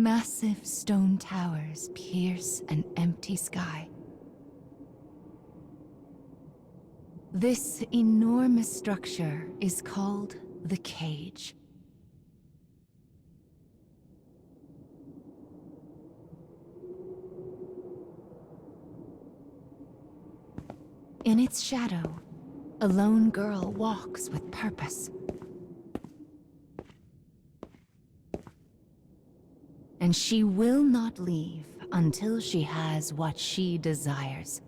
Massive stone towers pierce an empty sky. This enormous structure is called the Cage. In its shadow, a lone girl walks with purpose. And she will not leave until she has what she desires.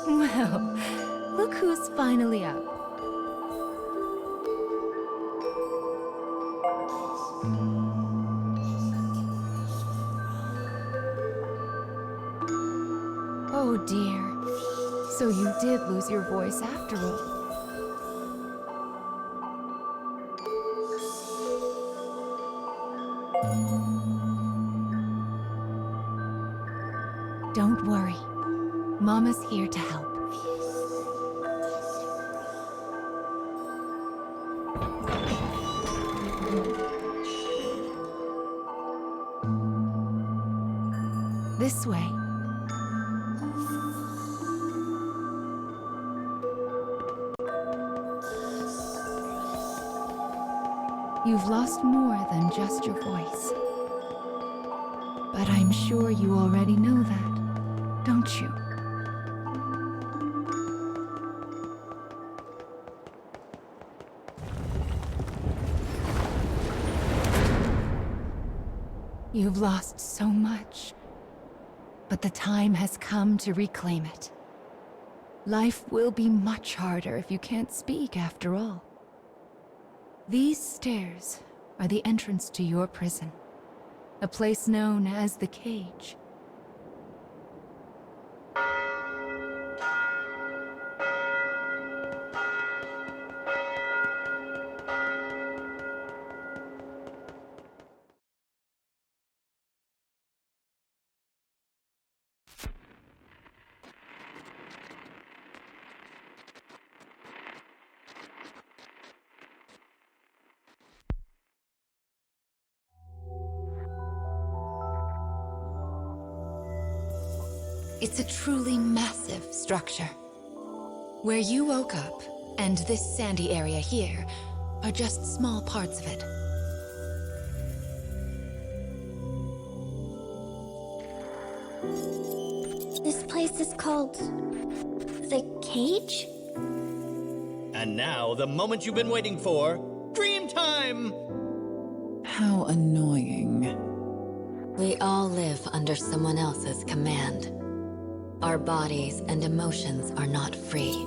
Well, look who's finally up. Oh dear. So you did lose your voice after all. Don't worry. Mama's here to help. This way. You've lost more than just your voice. But I'm sure you already know that, don't you? You've lost so much, but the time has come to reclaim it. Life will be much harder if you can't speak after all. These stairs are the entrance to your prison, a place known as the Cage. It's a truly massive structure. Where you woke up, and this sandy area here, are just small parts of it. This place is called... the Cage? And now, the moment you've been waiting for, dream time! How annoying. We all live under someone else's command. Our bodies and emotions are not free.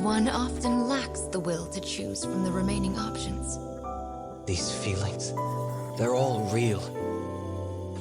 One often lacks the will to choose from the remaining options. These feelings, they're all real.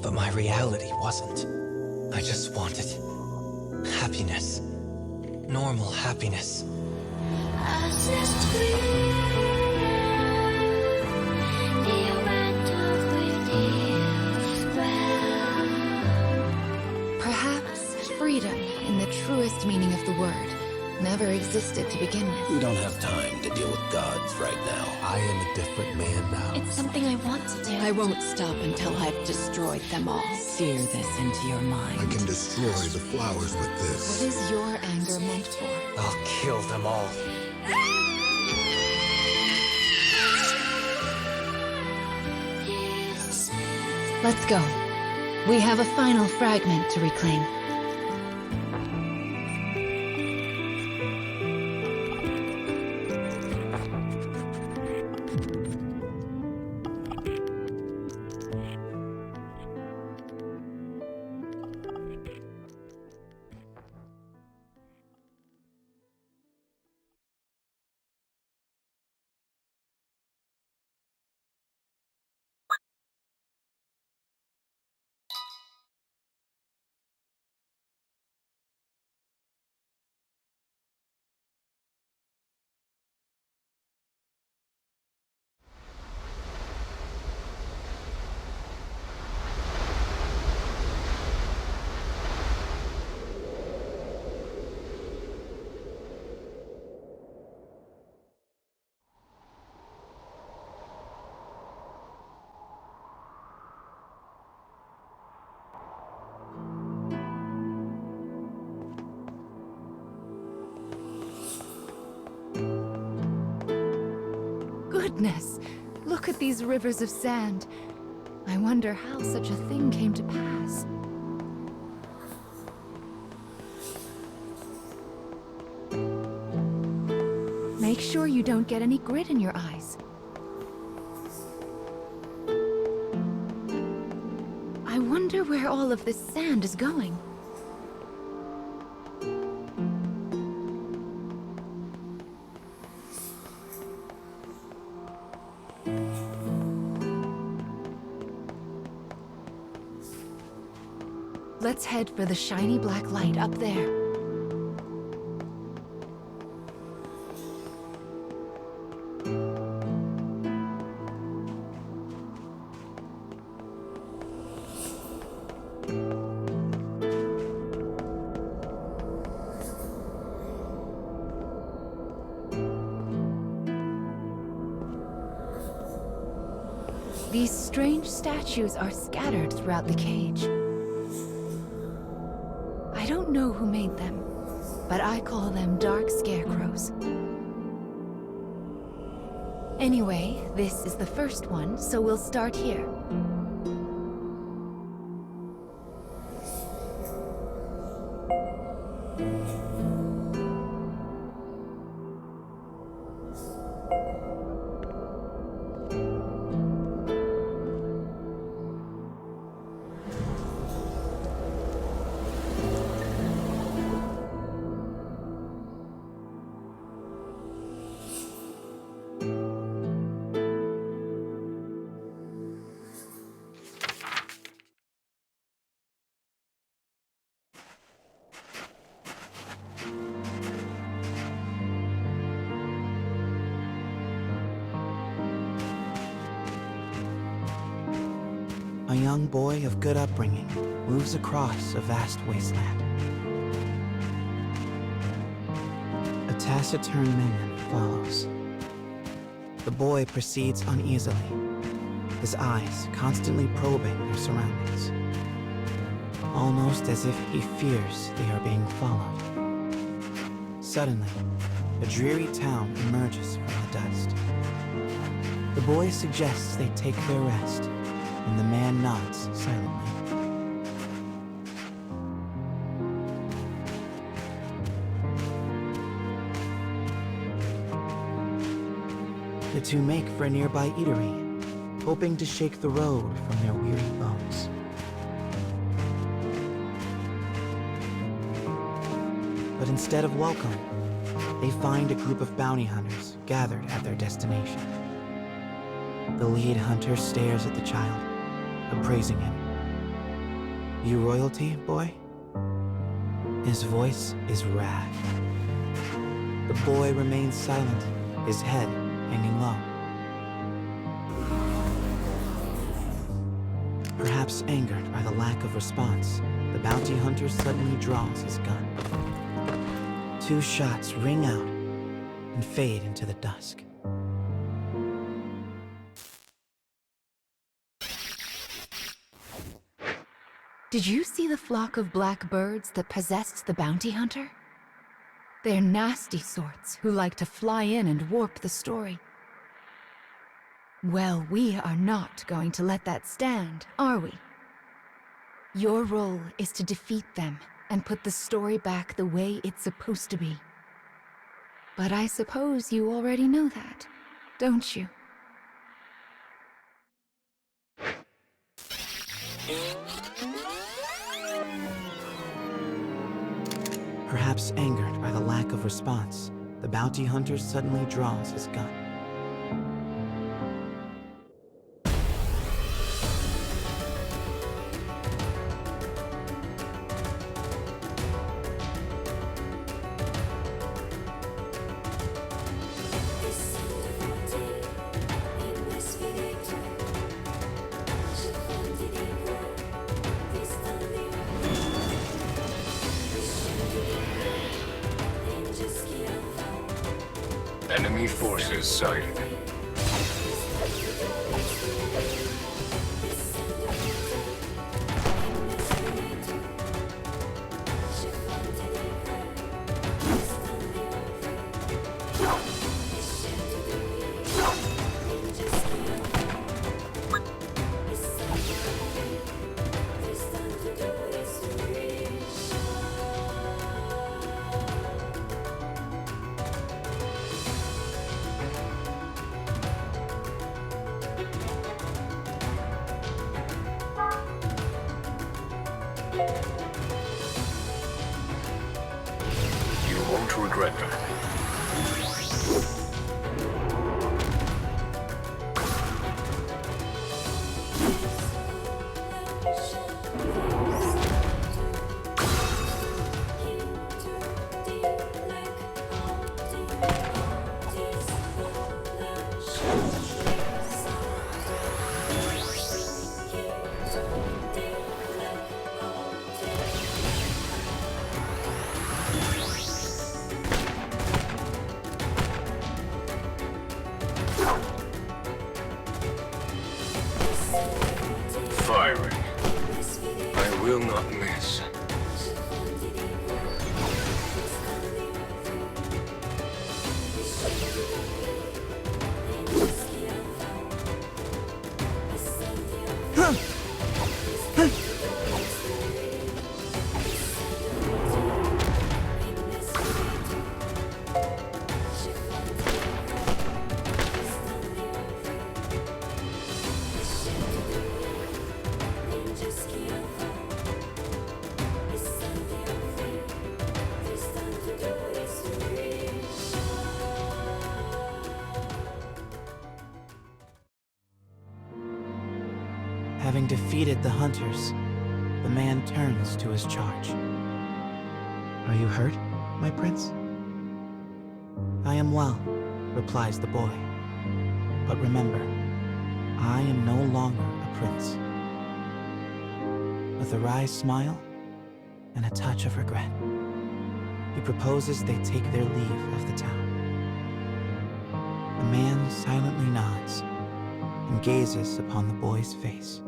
But my reality wasn't. I just wanted happiness. Normal happiness. Perhaps freedom, in the truest meaning of the word, never existed to begin with. We don't have time to deal with gods right now. I am a different man now. It's something I want to do. I won't stop until I've destroyed them all. Sear this into your mind. I can destroy the flowers with What this. is your anger meant for? I'll kill them all. Let's go. We have a final fragment to reclaim. Goodness, look at these rivers of sand. I wonder how such a thing came to pass. Make sure you don't get any grit in your eyes. I wonder where all of this sand is going. Let's head for the shiny black light up there. These strange statues are scattered throughout the cage. I don't know who made them, but I call them dark scarecrows. Anyway, this is the first one, so we'll start here. A young boy of good upbringing moves across a vast wasteland. A taciturn minion follows. The boy proceeds uneasily, his eyes constantly probing their surroundings, almost as if he fears they are being followed. Suddenly, a dreary town emerges from the dust. The boy suggests they take their rest, and the man nods silently. The two make for a nearby eatery, hoping to shake the road from their weary bones. But instead of welcome, they find a group of bounty hunters gathered at their destination. The lead hunter stares at the child, appraising him. "You royalty, boy?" His voice is wrath. The boy remains silent, his head hanging low. Perhaps angered by the lack of response, the bounty hunter suddenly draws his gun. 2 shots ring out and fade into the dusk. Did you see the flock of black birds that possessed the bounty hunter? They're nasty sorts who like to fly in and warp the story. Well, we are not going to let that stand, are we? Your role is to defeat them and put the story back the way it's supposed to be. But I suppose you already know that, don't you? Perhaps angered by the lack of response, the bounty hunter suddenly draws his gun. Enemy forces sighted. You won't regret that. Firing. I will not miss. Having defeated the hunters, the man turns to his charge. Are you hurt, my prince? I am well, replies the boy. But remember, I am no longer a prince. With a wry smile and a touch of regret, he proposes they take their leave of the town. The man silently nods and gazes upon the boy's face.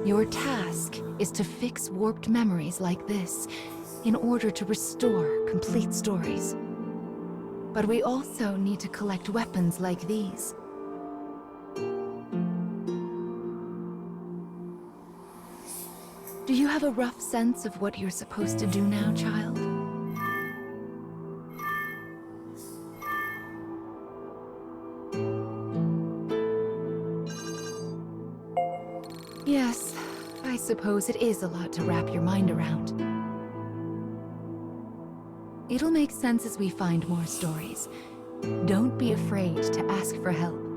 Your task is to fix warped memories like this in order to restore complete stories. But we also need to collect weapons like these. Do you have a rough sense of what you're supposed to do now, child? Yes, I suppose it is a lot to wrap your mind around. It'll make sense as we find more stories. Don't be afraid to ask for help.